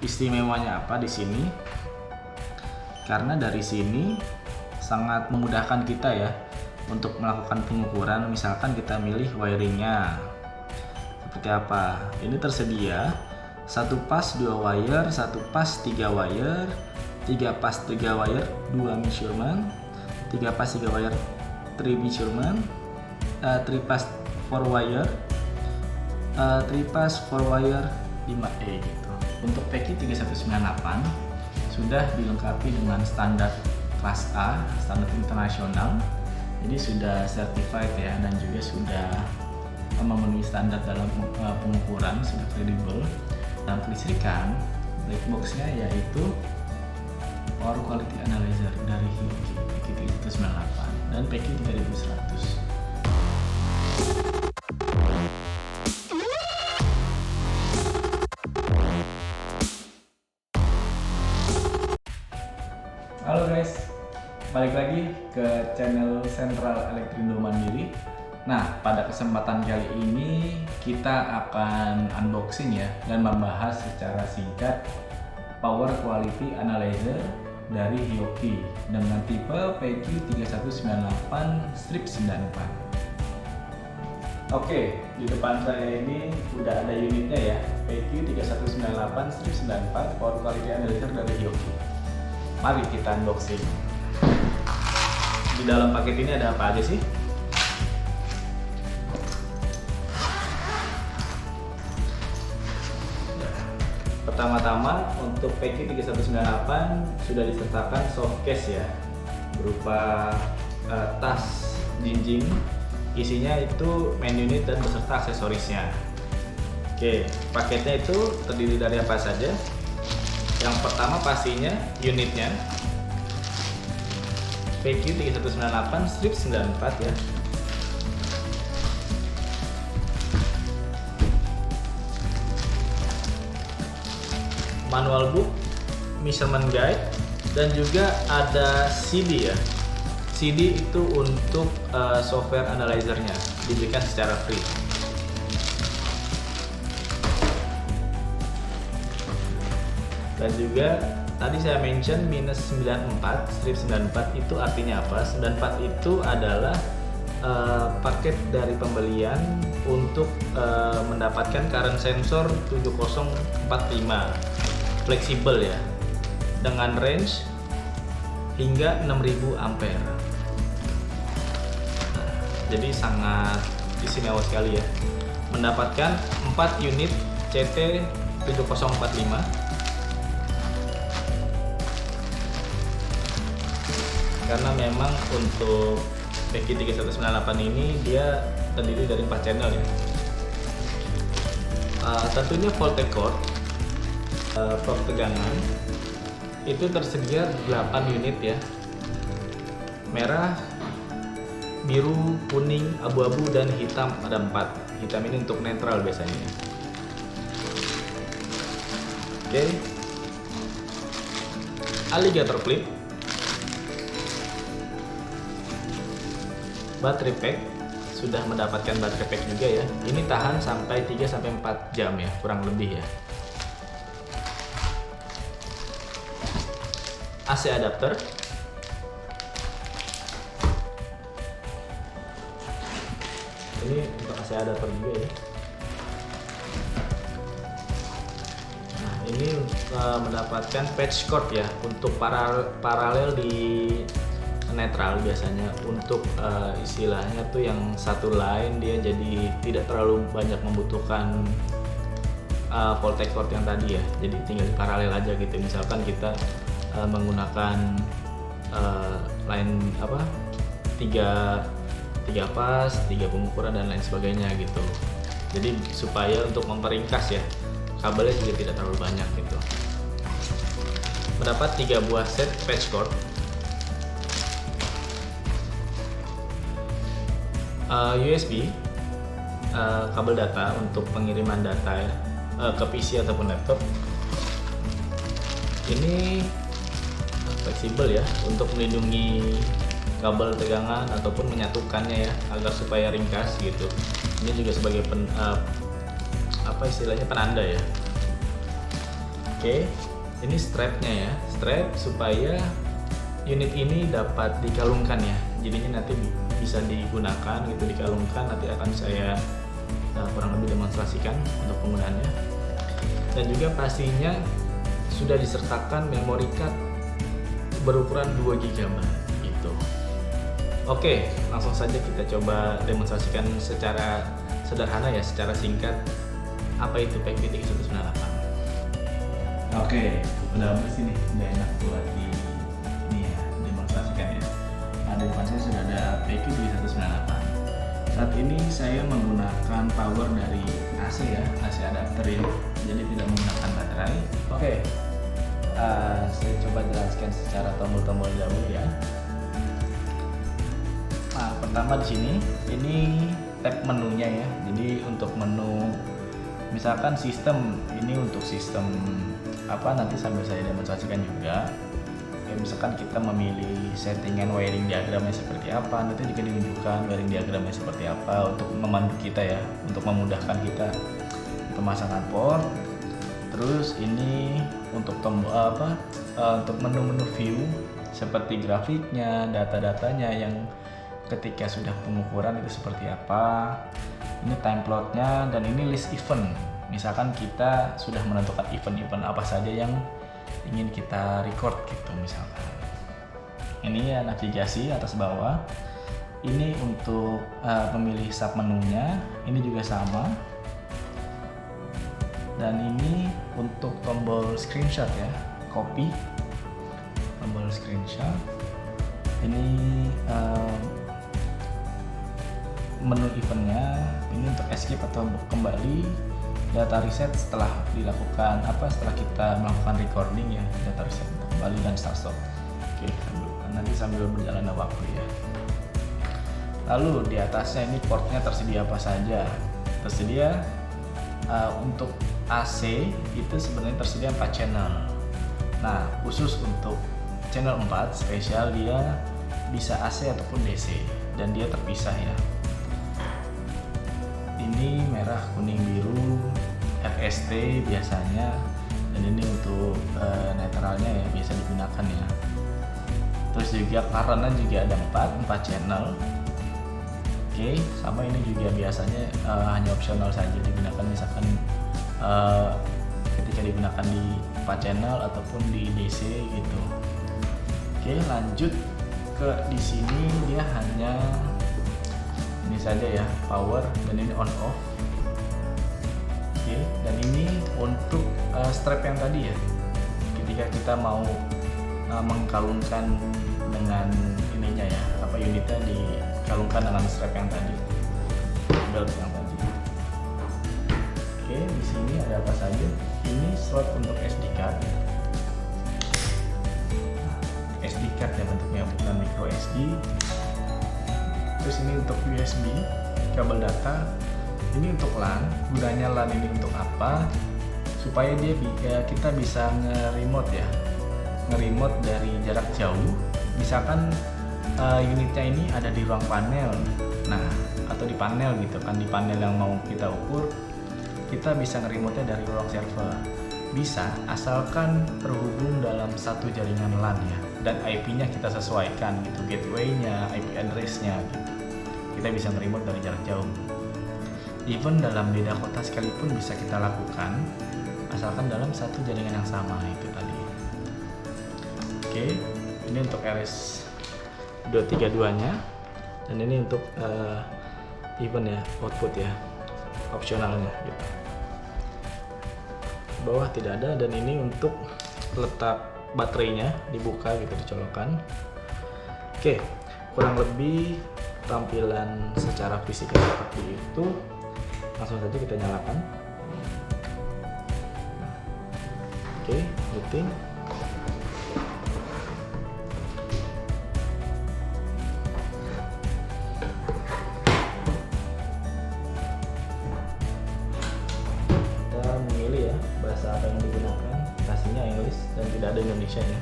Istimewanya apa di sini? Karena dari sini sangat memudahkan kita ya untuk melakukan pengukuran. Misalkan kita milih wiringnya seperti apa. Ini tersedia 1 pas 2 wire, 1 pas 3 wire, 3 pas 3 wire 2 measurement, 3 pas 3 wire 3 measurement, 3 pas 4 wire, 3 pas 4 wire 5E gitu. Untuk PEKI 3198 sudah dilengkapi dengan standar kelas A, standar internasional. Jadi sudah certified ya, dan juga sudah memenuhi standar dalam pengukuran, sudah kredibel. Dan kelistrikan black box-nya yaitu Power Quality Analyzer dari Hioki PEKI 3198 dan PEKI 3100. Halo guys, balik lagi ke channel Sentral Elektrindo Mandiri. Nah, pada kesempatan kali ini kita akan unboxing ya dan membahas secara singkat Power Quality Analyzer dari Hioki dengan tipe PEKI 3198/94. Oke, di depan saya ini udah ada unitnya ya, PEKI 3198/94 Power Quality Analyzer dari Hioki. Mari kita unboxing. Di dalam paket ini ada apa aja sih? Pertama-tama untuk PEKI 3198 sudah disertakan soft case ya, berupa tas jinjing. Isinya itu main unit dan beserta aksesorisnya. Oke, paketnya itu terdiri dari apa saja? Yang pertama pastinya unitnya PEKI 3198/94 ya. Manual book, measurement guide, dan juga ada CD ya. CD itu untuk software analyzernya, diberikan secara free. Dan juga tadi saya mention -94/94 itu artinya apa? 94 itu adalah paket dari pembelian untuk mendapatkan current sensor 7045 fleksibel ya, dengan range hingga 6000 ampere. Nah, jadi sangat istimewa sekali ya, mendapatkan 4 unit CT 7045. Karena memang untuk PEKI 3198 ini dia terdiri dari 4 channel ya. Tentunya voltage cord, torque tegangan itu tersedia 8 unit ya. Merah, biru, kuning, abu-abu, dan hitam ada 4. Hitam ini untuk netral biasanya. Oke. Alligator clip, baterai pack, sudah mendapatkan baterai pack juga ya. Ini tahan sampai 3-4 jam ya, kurang lebih ya. AC adapter, ini untuk AC adapter juga ya. Nah, ini mendapatkan patch cord ya, untuk paralel di netral biasanya. Untuk istilahnya tuh yang satu line dia jadi tidak terlalu banyak membutuhkan voltage cord yang tadi ya, jadi tinggal di paralel aja gitu. Misalkan kita menggunakan line apa, tiga pas, 3 pengukuran dan lain sebagainya gitu. Jadi supaya untuk memperingkas ya, kabelnya juga tidak terlalu banyak gitu. Mendapat 3 buah set patch cord, USB, kabel data untuk pengiriman data ya, ke PC ataupun laptop. Ini fleksibel ya, untuk melindungi kabel tegangan ataupun menyatukannya ya, agar supaya ringkas gitu. Ini juga sebagai apa istilahnya, penanda ya. Oke, ini strapnya ya, strap supaya unit ini dapat dikalungkan ya. Jadinya nanti bisa digunakan gitu, dikalungkan. Nanti akan saya kurang lebih demonstrasikan untuk penggunaannya. Dan juga pastinya sudah disertakan memory card berukuran 2 GB gitu. Oke, langsung saja kita coba demonstrasikan secara sederhana ya, secara singkat apa itu PQT 198. Oke, udah beres ini, udah enak buat ini ya, demonstrasikan ya. Nah, di depan saya sudah ada PQT 198. Saat ini saya menggunakan power dari AC ya, AC adapter ya, jadi tidak menggunakan baterai. Oke, saya coba jelaskan secara tombol-tombol dahulu ya. Nah, pertama di sini, ini tab menunya ya. Jadi untuk menu, misalkan sistem, ini untuk sistem apa, nanti sambil saya demonstrasikan juga. Kayak misalkan kita memilih settingan wiring diagramnya seperti apa, nanti juga ditunjukkan wiring diagramnya seperti apa untuk memandu kita ya, untuk memudahkan kita pemasangan port. Terus ini untuk tombol untuk menu-menu view seperti grafiknya, data-datanya yang ketika sudah pengukuran itu seperti apa. Ini time plotnya, dan ini list event. Misalkan kita sudah menentukan event-event apa saja yang ingin kita record gitu misalkan. Ini ya navigasi atas bawah. Ini untuk memilih sub menunya, ini juga sama. Dan ini untuk tombol screenshot ya, copy, tombol screenshot. Ini menu eventnya, ini untuk escape atau kembali, data reset setelah dilakukan setelah kita melakukan recording ya, data reset untuk kembali dan start stop. Oke, nanti sambil berjalan waktu ya. Lalu di atasnya ini portnya tersedia apa saja? Tersedia untuk AC itu sebenarnya tersedia 4 channel. Nah, khusus untuk channel 4 spesial, dia bisa AC ataupun DC dan dia terpisah ya. Ini merah, kuning, biru, FST biasanya, dan ini untuk netralnya ya, biasa digunakan ya. Terus juga karena juga ada 4 channel. Oke, sama ini juga biasanya hanya opsional saja digunakan, misalkan ketika digunakan di 4 channel ataupun di DC gitu. Oke, lanjut ke di sini dia hanya ini saja ya, power, dan ini on off. Oke, dan ini untuk strap yang tadi ya, ketika kita mau mengkalungkan dengan ininya ya, unitnya dikalungkan dengan strap yang tadi, belt yang tadi. Oke, di sini ada apa saja? Ini slot untuk SD card. SD card ya bentuknya, bukan micro SD. Terus ini untuk USB, kabel data. Ini untuk LAN. Gunanya LAN ini untuk apa? Supaya kita bisa nge-remote ya, nge-remote dari jarak jauh. Misalkan unitnya ini ada di ruang panel, nah atau di panel gitu kan, di panel yang mau kita ukur, kita bisa nge-remote-nya dari ruang server. Bisa, asalkan terhubung dalam satu jaringan LAN ya, dan IP-nya kita sesuaikan gitu, gateway-nya, IP address-nya gitu. Kita bisa nge-remote dari jarak jauh. Even dalam beda kota sekalipun bisa kita lakukan, asalkan dalam satu jaringan yang sama itu tadi. Oke, ini untuk RS232-nya, dan ini untuk event ya, output ya, opsionalnya gitu. Bawah tidak ada, dan ini untuk letak baterainya, dibuka gitu, dicolokkan. Oke, kurang lebih tampilan secara fisik seperti itu. Langsung saja kita nyalakan. Oke, booting. Kita memilih ya bahasa apa yang digunakan, pastinya English dan tidak ada Indonesia ya.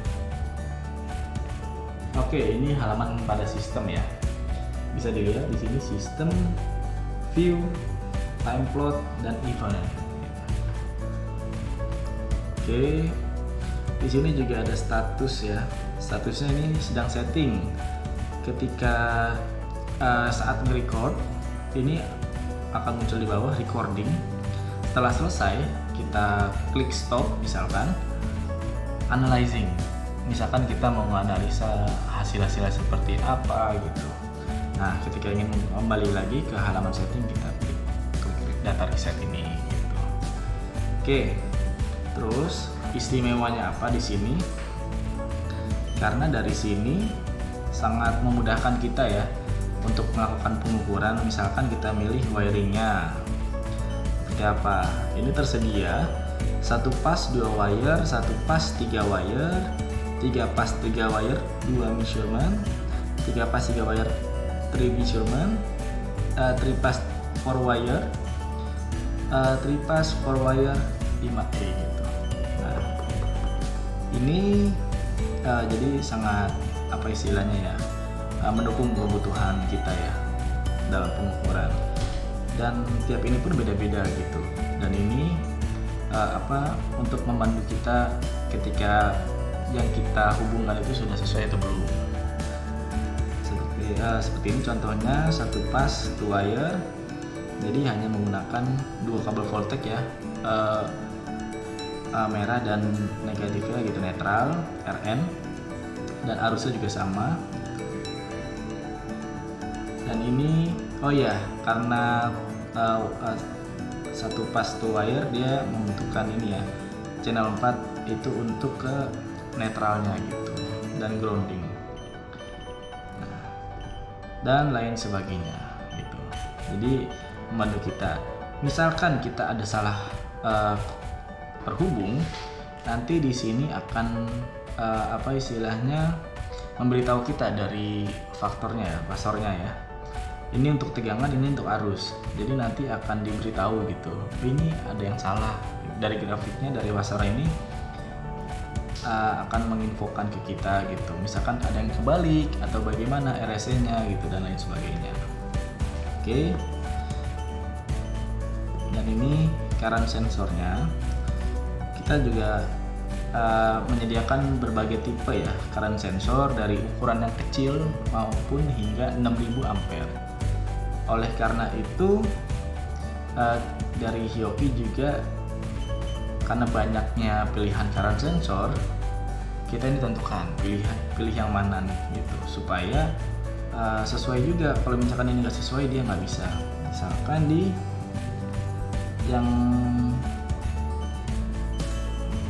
Oke, ini halaman pada sistem ya. Bisa dilihat di sini sistem, view, time plot, dan event. Oke, di sini juga ada status ya. Statusnya ini sedang setting. Ketika saat nge-record, ini akan muncul di bawah recording. Setelah selesai, kita klik stop, misalkan analyzing. Misalkan kita mau menganalisa hasil-hasilnya seperti apa gitu. Nah, ketika ingin kembali lagi ke halaman setting, kita klik data reset ini gitu. Oke. Terus istimewanya apa di sini? Karena dari sini sangat memudahkan kita ya untuk melakukan pengukuran. Misalkan kita milih wiringnya seperti apa. Ini tersedia 1 pas 2 wire, 1 pas 3 wire, 3 pas 3 wire 2 measurement, 3 pas 3 wire 3 measurement, 3 pas 4 wire, 3 pas 4 wire 5E gitu. Nah, ini jadi sangat apa istilahnya ya, mendukung kebutuhan kita ya dalam pengukuran, dan tiap ini pun beda-beda gitu. Dan ini untuk membantu kita ketika yang kita hubungkan itu sudah sesuai atau belum. Seperti ini contohnya, 1 pas 2 wire, jadi hanya menggunakan 2 kabel voltage ya, merah dan negatifnya gitu, netral RN, dan arusnya juga sama. Dan ini karena 1 pas 2 wire, dia membutuhkan ini ya, channel 4 itu untuk ke netralnya gitu, dan grounding, dan lain sebagainya gitu. Jadi membantu kita. Misalkan kita ada salah terhubung, nanti di sini akan istilahnya memberitahu kita dari faktornya ya, pasornya ya. Ini untuk tegangan, ini untuk arus. Jadi nanti akan diberitahu gitu. Ini ada yang salah dari grafiknya, dari pasar ini akan menginfokan ke kita gitu. Misalkan ada yang kebalik atau bagaimana RSE-nya gitu, dan lain sebagainya. Oke. Dan ini current sensornya. Kita juga menyediakan berbagai tipe ya current sensor, dari ukuran yang kecil maupun hingga 6000 ampere. Oleh karena itu dari Hioki juga, karena banyaknya pilihan current sensor, kita ini tentukan pilih yang mana nih gitu, supaya sesuai juga. Kalau misalkan ini nggak sesuai, dia nggak bisa. Misalkan di yang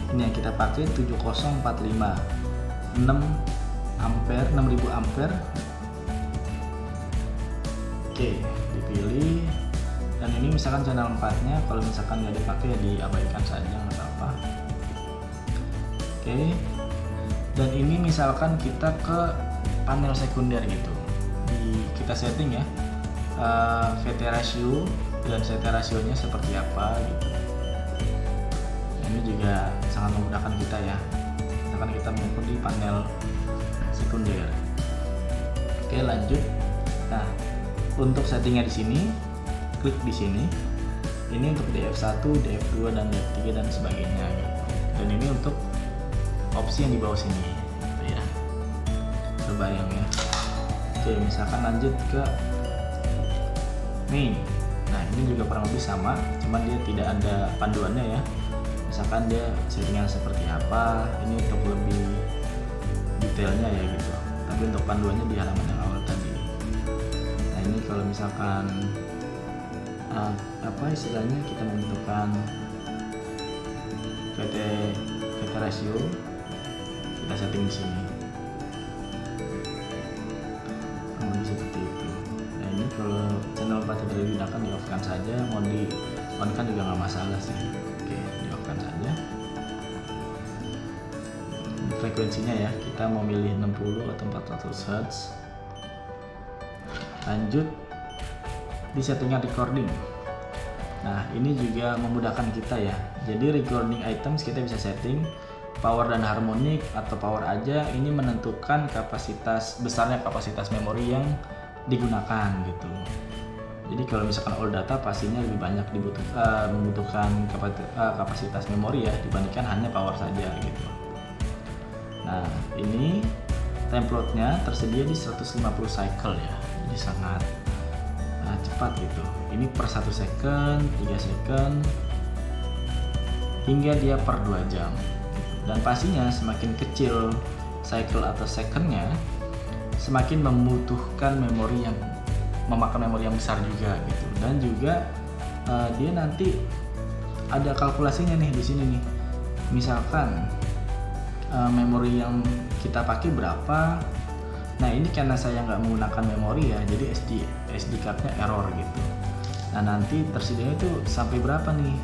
ini yang kita pakai 7045 6 ampere, 6000 ampere. Oke, dipilih. Dan ini misalkan channel 4 nya, kalau misalkan nggak dipakai ya diabaikan saja, nggak apa-apa. Oke, dan ini misalkan kita ke panel sekunder gitu, kita setting ya, VT ratio dan CT rasionya seperti apa gitu. Ini juga sangat memudahkan kita ya, misalkan kita mengukur di panel sekunder. Oke, lanjut. Nah, untuk settingnya di sini, klik di sini. Ini untuk DF1, DF2 dan DF3 dan sebagainya gitu. Dan ini untuk opsi yang di bawah sini gitu ya. Terbayang ya. Oke, misalkan lanjut ke main. Nah, ini juga kurang lebih sama, cuman dia tidak ada panduannya ya. Misalkan dia settingan seperti apa, ini untuk lebih detailnya ya gitu. Tapi untuk panduannya di halaman yang awal tadi. Nah, ini kalau misalkan istilahnya kita membutuhkan VT ratio, kita setting di sini. Seperti itu. Nah, ini kalau channel 4 tidak digunakan, di off kan saja. Mau di on kan juga nggak masalah sih. Oke, di off kan saja. Frekuensinya ya, kita mau milih 60 atau 400 Hz. Lanjut di settingan recording. Nah, ini juga memudahkan kita ya. Jadi recording items kita bisa setting power dan harmonik atau power aja. Ini menentukan besarnya kapasitas memori yang digunakan gitu. Jadi kalau misalkan all data pastinya lebih banyak membutuhkan kapasitas memori ya dibandingkan hanya power saja gitu. Nah, ini template-nya tersedia di 150 cycle ya. Jadi sangat cepat gitu. Ini per 1 second, 3 second, hingga dia per 2 jam. Dan pastinya semakin kecil cycle atau secondnya, semakin membutuhkan memakan memori yang besar juga gitu. Dan juga dia nanti ada kalkulasinya nih di sini nih. Misalkan memori yang kita pakai berapa. Nah, ini karena saya nggak menggunakan memori ya, jadi SD card-nya error gitu. Nah, nanti tersedia itu sampai berapa nih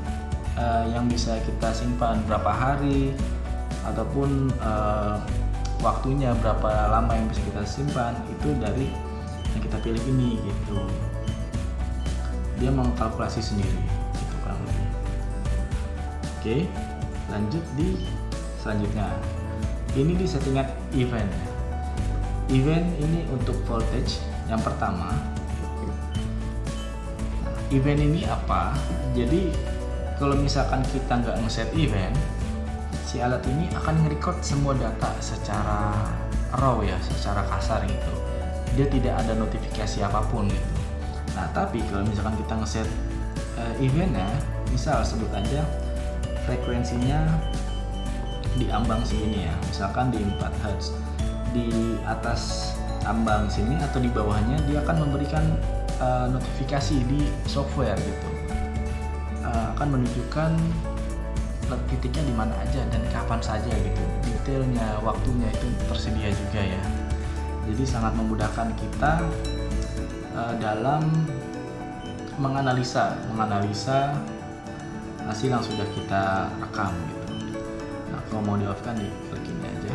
yang bisa kita simpan, berapa hari ataupun waktunya berapa lama yang bisa kita simpan, itu dari yang kita pilih ini gitu. Dia mengkalkulasi sendiri gitu kurang lebih. Oke, lanjut di selanjutnya. Ini di settingan event. Event ini untuk voltage yang pertama. Event ini apa? Jadi kalau misalkan kita nggak ngeset event, si alat ini akan nge-record semua data secara raw ya, secara kasar gitu. Dia tidak ada notifikasi apapun gitu. Nah, tapi kalau misalkan kita ngeset eventnya, misal sebut aja frekuensinya di ambang segini ya, misalkan di 4 Hz. Di atas ambang sini atau di bawahnya dia akan memberikan notifikasi di software gitu. Akan menunjukkan titiknya di mana aja dan kapan saja gitu. Detailnya, waktunya itu tersedia juga ya. Jadi sangat memudahkan kita dalam menganalisa hasil yang sudah kita rekam gitu. Nah, kalau mau di off kan di klik ini aja.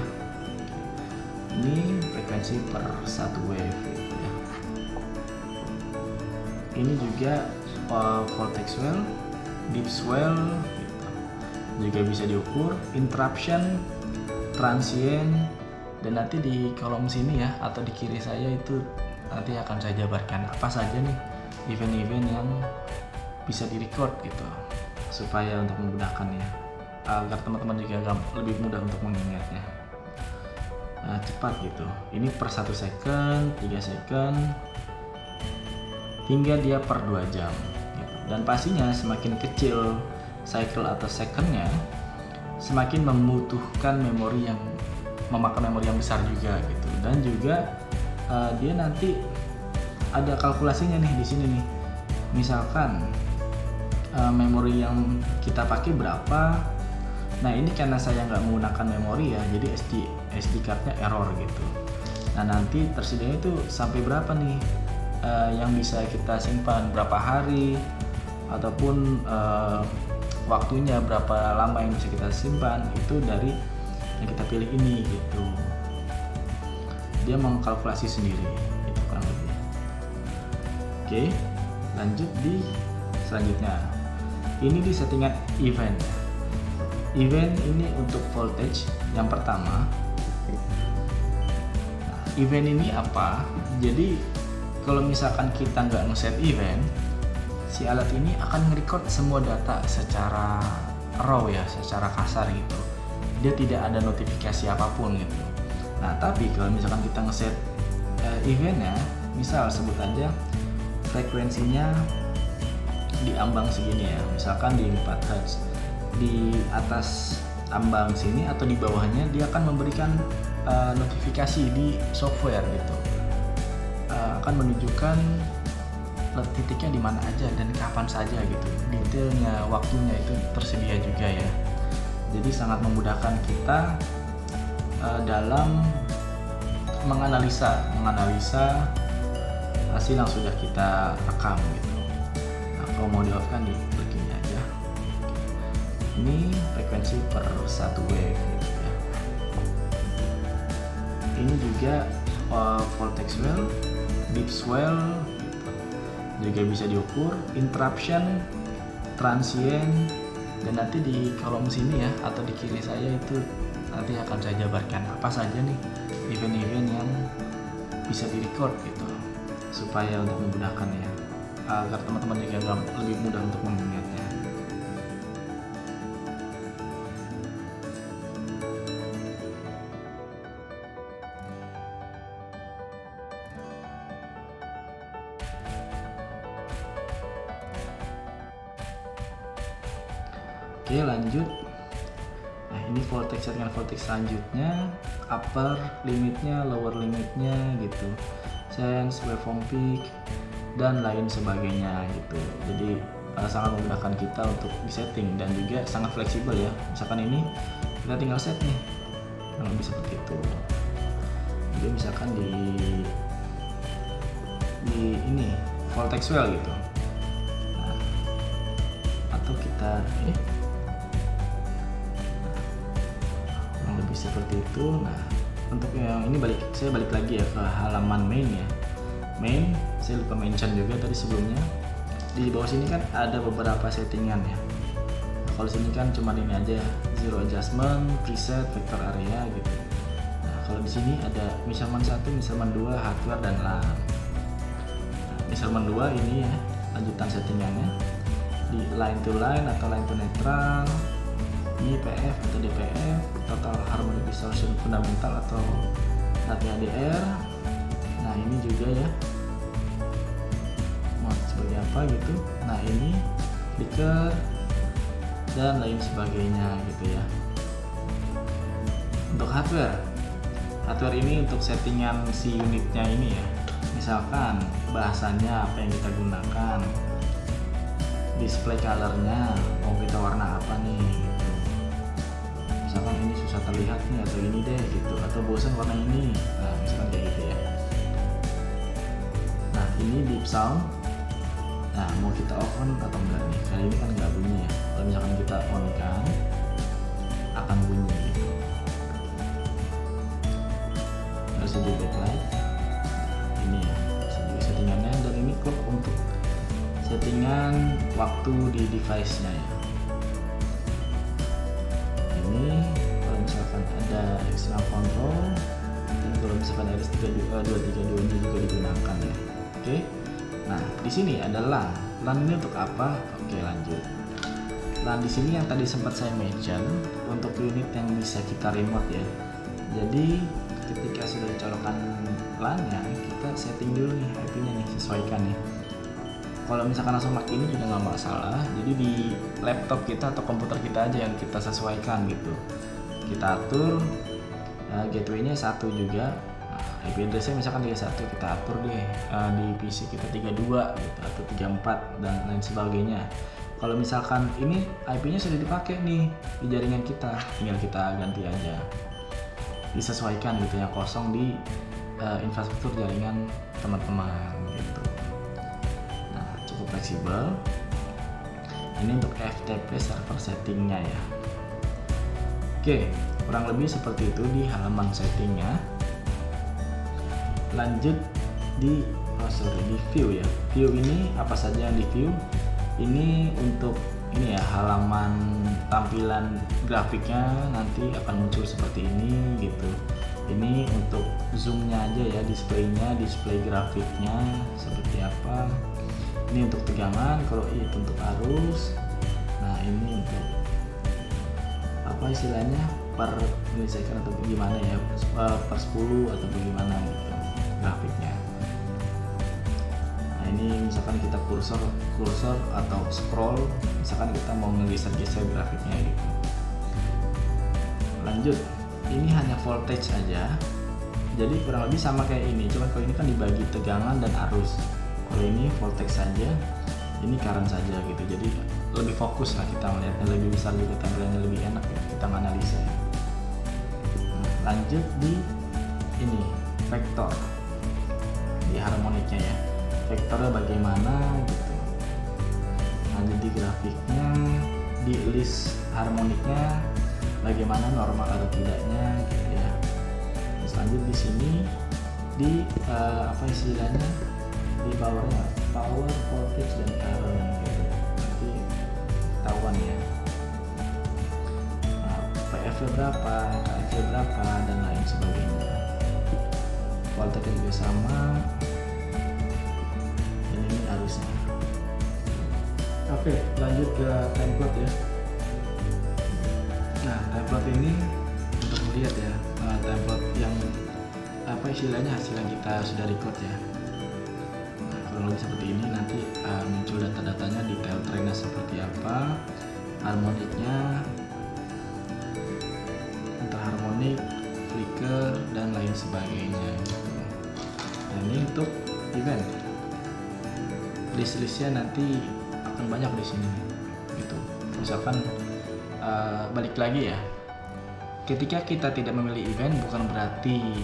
Ini frekuensi per 1 wave gitu ya. Ini juga voltage swell, deep swell gitu. Juga bisa diukur interruption, transient, dan nanti di kolom sini ya atau di kiri saya itu nanti akan saya jabarkan apa saja nih event-event yang bisa direcord gitu, supaya untuk memudahkan ya, agar teman-teman juga lebih mudah untuk mengingatnya. Cepat gitu. Ini per 1 second, 3 second, hingga dia per 2 jam gitu. Dan pastinya semakin kecil cycle atau secondnya, semakin membutuhkan memakan memori yang besar juga gitu. Dan juga dia nanti ada kalkulasinya nih di sini nih. Misalkan memori yang kita pakai berapa. Nah, ini karena saya nggak menggunakan memori ya, jadi SD card-nya error gitu. Nah, nanti tersedia itu sampai berapa nih yang bisa kita simpan, berapa hari ataupun waktunya berapa lama yang bisa kita simpan, itu dari yang kita pilih ini gitu. Dia mengkalkulasi sendiri itu kurang lebih. Oke, lanjut di selanjutnya. Ini di settingan event. Event ini untuk voltage yang pertama. Nah, event ini apa? Jadi kalau misalkan kita nggak ngeset event, si alat ini akan nge-record semua data secara raw ya, secara kasar gitu. Dia tidak ada notifikasi apapun gitu. Nah, tapi kalau misalkan kita ngeset eventnya, misal sebut aja frekuensinya di ambang segini ya, misalkan di 4 Hz. Di atas ambang sini atau di bawahnya dia akan memberikan notifikasi di software gitu. Akan menunjukkan titiknya di mana aja dan kapan saja gitu. Detailnya, waktunya itu tersedia juga ya. Jadi sangat memudahkan kita dalam menganalisa hasil yang sudah kita rekam gitu. Nah, kalau mau di off kan di klik ini aja. Ini frekuensi per 1 wave gitu ya. Ini juga voltage swell, deep swell gitu. Juga bisa diukur interruption, transient, dan nanti di kolom sini ya atau di kiri saya itu nanti akan saya jabarkan apa saja nih event-event yang bisa direcord gitu, supaya untuk memudahkan ya, agar teman-teman juga lebih mudah untuk mengingatnya. Oke, lanjut. Nah, ini voltage, settingan voltage selanjutnya, upper limitnya, lower limitnya gitu, sense, waveform peak, dan lain sebagainya gitu. Jadi sangat memudahkan kita untuk disetting dan juga sangat fleksibel ya. Misalkan ini kita tinggal set nih, lebih seperti itu. Jadi misalkan di ini voltage well gitu. Nah, atau kita lebih seperti itu. Nah, untuk yang ini saya balik lagi ya ke halaman main ya. Main, saya lupa mention juga tadi sebelumnya. Di bawah sini kan ada beberapa settingan ya. Nah, kalau sini kan cuma ini aja, zero adjustment, preset, vector area gitu. Nah, kalau di sini ada measurement 1, measurement 2, hardware dan LAN. Nah, measurement 2 ini ya, lanjutan settingannya. Di line to line atau line to neutral. Ini PF atau DPF, total harmonic distortion fundamental atau HDR. Nah, ini juga ya, mau seperti apa gitu. Nah, ini flicker dan lain sebagainya gitu ya. Untuk hardware ini untuk settingan si unitnya ini ya. Misalkan bahasanya apa yang kita gunakan, display colornya mau kita warna apa nih gitu. Misalkan ini susah terlihat nih atau ini deh gitu, atau bosan warna ini, nah misalkan kayak gitu ya. Nah, ini deep sound, nah mau kita on atau enggak nih, kali ini kan nggak bunyi ya. Kalau misalkan kita on kan akan bunyi gitu. Harus jadi backlight ini ya, juga settingannya. Dan ini clock untuk settingan waktu di device nya ya. Ini kalau misalkan ada external control, dan kalau misalkan RS232 ini juga digunakan ya. Oke. Nah, di sini ada LAN. LAN ini untuk apa? Oke, lanjut. LAN di sini yang tadi sempat saya mention untuk unit yang bisa kita remote ya. Jadi ketika sudah dicolokkan LAN-nya, kita setting dulu nih IP-nya nih, sesuaikan nih. Kalau misalkan langsung pakai ini juga nggak masalah. Jadi di laptop kita atau komputer kita aja yang kita sesuaikan gitu. Kita atur gateway-nya 1 juga. Nah, IP address-nya misalkan 31, kita atur deh di PC kita 32 gitu atau 34 dan lain sebagainya. Kalau misalkan ini IP-nya sudah dipakai nih di jaringan kita, tinggal kita ganti aja. Disesuaikan gitu yang kosong di infrastruktur jaringan teman-teman gitu. Fleksibel. Ini untuk FTP server settingnya ya. Oke, kurang lebih seperti itu di halaman settingnya. Lanjut di view ya. View ini apa saja yang di view? Ini untuk ini ya, halaman tampilan grafiknya nanti akan muncul seperti ini gitu. Ini untuk zoomnya aja ya, display grafiknya seperti apa. Ini untuk tegangan, kalau itu untuk arus. Nah, ini untuk apa istilahnya, per milisecond atau gimana ya, per 10 atau bagaimana gitu grafiknya. Nah, ini misalkan kita kursor atau scroll, misalkan kita mau ngegeser-geser grafiknya gitu. Lanjut, ini hanya voltage aja, jadi kurang lebih sama kayak ini, cuma kalau ini kan dibagi tegangan dan arus. Kalau ini voltage saja, ini current saja gitu. Jadi lebih fokus lah kita melihatnya, lebih besar juga tampilannya, lebih enak ya kita menganalisa. Nah, lanjut di ini vektor di harmoniknya ya. Vektornya bagaimana gitu. Lanjut di grafiknya, di list harmoniknya bagaimana, normal atau tidaknya gitu ya. Terus lanjut di sini di apa istilahnya, di powernya, power, voltage dan current gitu. Nanti ketahuan ya. Nah, PF berapa, KF berapa dan lain sebagainya. Voltage juga sama. Dan ini arusnya. Oke, lanjut ke template ya. Nah, template ini untuk melihat ya, template yang apa istilahnya hasil yang kita sudah record ya. Nah, kurang lebih seperti ini, nanti muncul data-datanya, detail trennya seperti apa, harmoniknya, interharmonik, flicker, dan lain sebagainya gitu. Nah, ini untuk event. List-listnya nanti akan banyak di sini gitu. Misalkan balik lagi ya, ketika kita tidak memilih event bukan berarti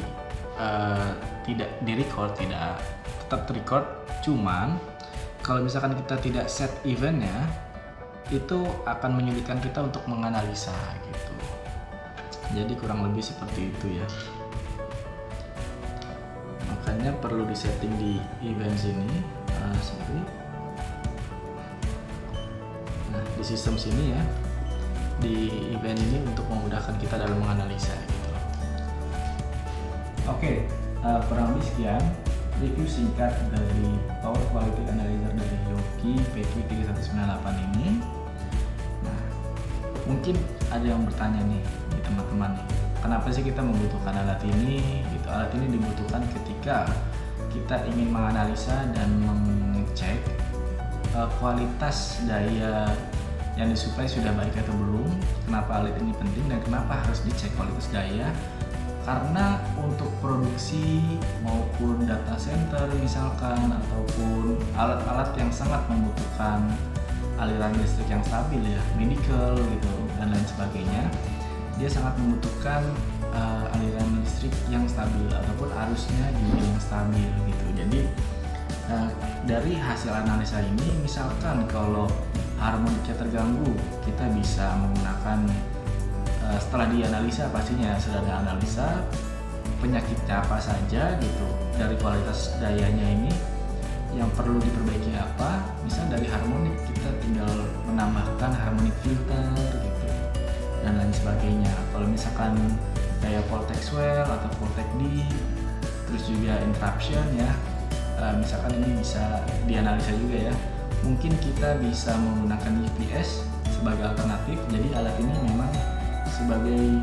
tidak di-record, tidak, tetap record. Cuman kalau misalkan kita tidak set eventnya, itu akan menyulitkan kita untuk menganalisa gitu. Jadi kurang lebih seperti itu ya. Makanya perlu disetting di event sini, seperti nah di sistem sini ya, di event ini untuk memudahkan kita dalam menganalisa gitu. Oke, kurang lebih sekian review singkat dari Power Quality Analyzer dari Hioki PQ3198 ini. Nah, mungkin ada yang bertanya nih di teman-teman nih, kenapa sih kita membutuhkan alat ini gitu. Alat ini dibutuhkan ketika kita ingin menganalisa dan mengecek kualitas daya yang disuplai sudah baik atau belum. Kenapa alat ini penting dan kenapa harus dicek kualitas daya? Karena untuk produksi maupun data center misalkan, ataupun alat-alat yang sangat membutuhkan aliran listrik yang stabil ya, medical gitu dan lain sebagainya, dia sangat membutuhkan aliran listrik yang stabil ataupun arusnya juga yang stabil gitu. Jadi dari hasil analisa ini, misalkan kalau harmoniknya terganggu, kita bisa menggunakan setelah dianalisa, pastinya sudah ada analisa penyakitnya apa saja gitu, dari kualitas dayanya ini yang perlu diperbaiki apa. Misal dari harmonik, kita tinggal menambahkan harmonic filter gitu dan lain sebagainya. Kalau misalkan kayak Voltex Well atau Voltex D, terus juga interruption ya, misalkan ini bisa dianalisa juga ya. Mungkin kita bisa menggunakan UPS sebagai alternatif. Jadi alat ini memang sebagai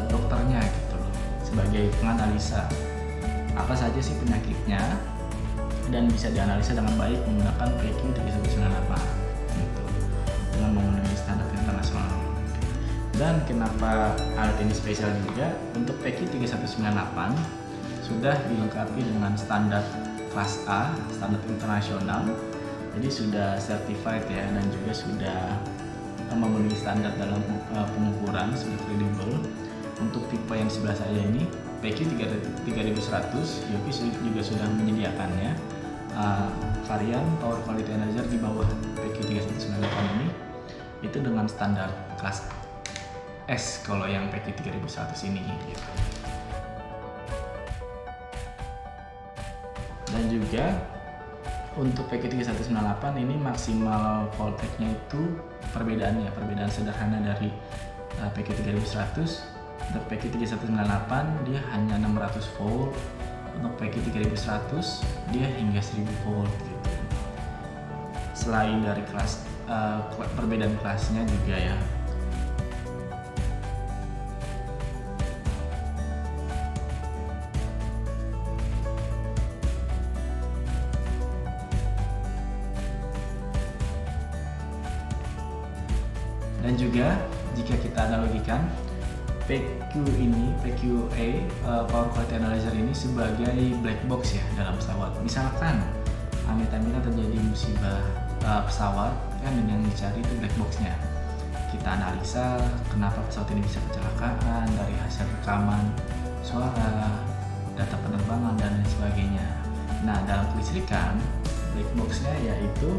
dokternya gitu loh, sebagai penganalisa apa saja sih penyakitnya, dan bisa dianalisa dengan baik menggunakan PQ3198 gitu, dengan memenuhi standar internasional. Dan kenapa alat ini spesial juga, untuk PQ3198 sudah dilengkapi dengan standar kelas A, standar internasional. Jadi sudah certified ya, dan juga sudah memenuhi standar dalam pengukuran, sudah kredibel. Untuk tipe yang sebelah saya ini PQ3100, Hioki juga sudah menyediakannya varian Power Quality Analyzer di bawah PQ3198 ini, itu dengan standar kelas S kalau yang PQ3100 ini gitu. Dan juga untuk PQ3198 ini maksimal voltage-nya itu perbedaan sederhana dari PQ3100. Untuk PQ3198 dia hanya 600 volt, untuk PQ3100 dia hingga 1000 volt gitu. Selain dari kelas perbedaan kelasnya juga ya. Dan juga jika kita analogikan PQA Power Quality Analyzer ini sebagai black box ya dalam pesawat. Misalkan amit-amit terjadi musibah pesawat, kan yang dicari itu black boxnya. Kita analisa kenapa pesawat ini bisa kecelakaan dari hasil rekaman suara, data penerbangan dan lain sebagainya. Nah, dalam kelistrikan black boxnya yaitu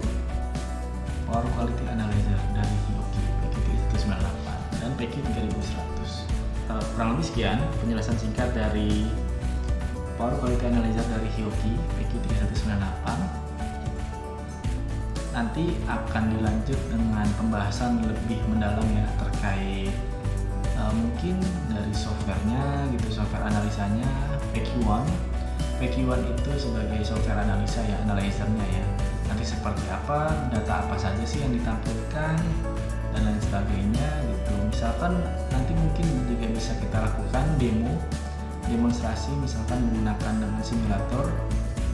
Power Quality Analyzer dari Hioki PQ3198 dan PQ3100. Kurang lebih sekian penjelasan singkat dari Power Quality Analyzer dari Hioki PQ3198. Nanti akan dilanjut dengan pembahasan lebih mendalam ya terkait mungkin dari softwarenya gitu, software analisanya PQ1 itu sebagai software analisa ya, analyzernya ya. nanti seperti apa, data apa saja sih yang ditampilkan, dan lain sebagainya gitu. Misalkan nanti mungkin juga bisa kita lakukan demonstrasi misalkan menggunakan dengan simulator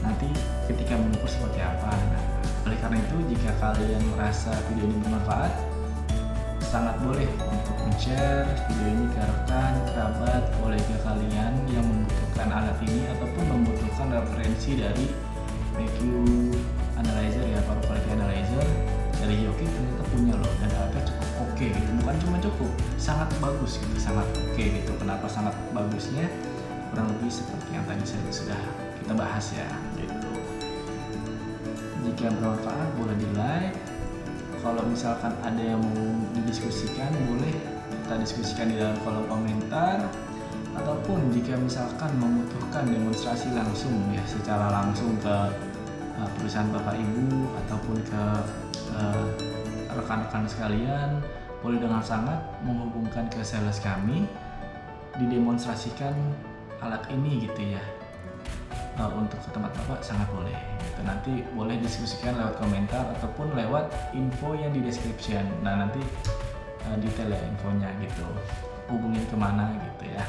nanti ketika mengukur seperti apa. Nah, oleh karena itu jika kalian merasa video ini bermanfaat, sangat boleh untuk share video ini ke rekan, kerabat, kolega kalian yang membutuhkan alat ini ataupun membutuhkan referensi dari PQ analyzer ya, paru quality analyzer dari Hioki ternyata punya loh, dan alatnya cukup oke gitu, bukan cuma cukup, sangat bagus gitu, sangat oke gitu. Kenapa sangat bagusnya? Kurang lebih seperti yang tadi saya sudah kita bahas ya gitu. Jika bermanfaat boleh di like, kalau misalkan ada yang mau didiskusikan boleh kita diskusikan di dalam kolom komentar, ataupun jika misalkan membutuhkan demonstrasi langsung ya, secara langsung ke perusahaan bapak ibu ataupun ke rekan-rekan sekalian, boleh dengan sangat menghubungkan ke sales kami, didemonstrasikan alat ini gitu ya. Untuk ke tempat bapak sangat boleh gitu. Nanti boleh diskusikan lewat komentar ataupun lewat info yang di description. Nah nanti detail ya infonya gitu, hubungin kemana gitu ya.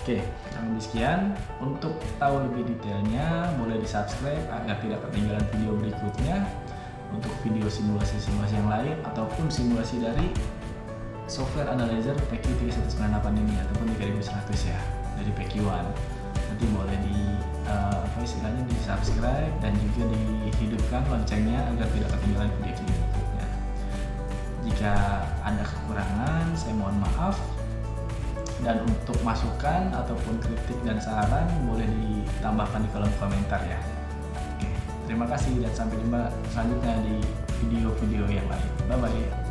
Oke, kurang lebih sekian. Untuk tahu lebih detailnya boleh di subscribe agar tidak ketinggalan video berikutnya. Untuk video simulasi-simulasi yang lain ataupun simulasi dari software analyzer PQ3198 ini ataupun 3100 ya dari PQ1, nanti boleh di istilahnya di subscribe dan juga dihidupkan loncengnya agar tidak ketinggalan video-video berikutnya. Jika ada kekurangan saya mohon maaf, dan untuk masukan ataupun kritik dan saran boleh ditambahkan di kolom komentar ya. Oke, terima kasih dan sampai jumpa selanjutnya di video-video yang lain. Bye bye.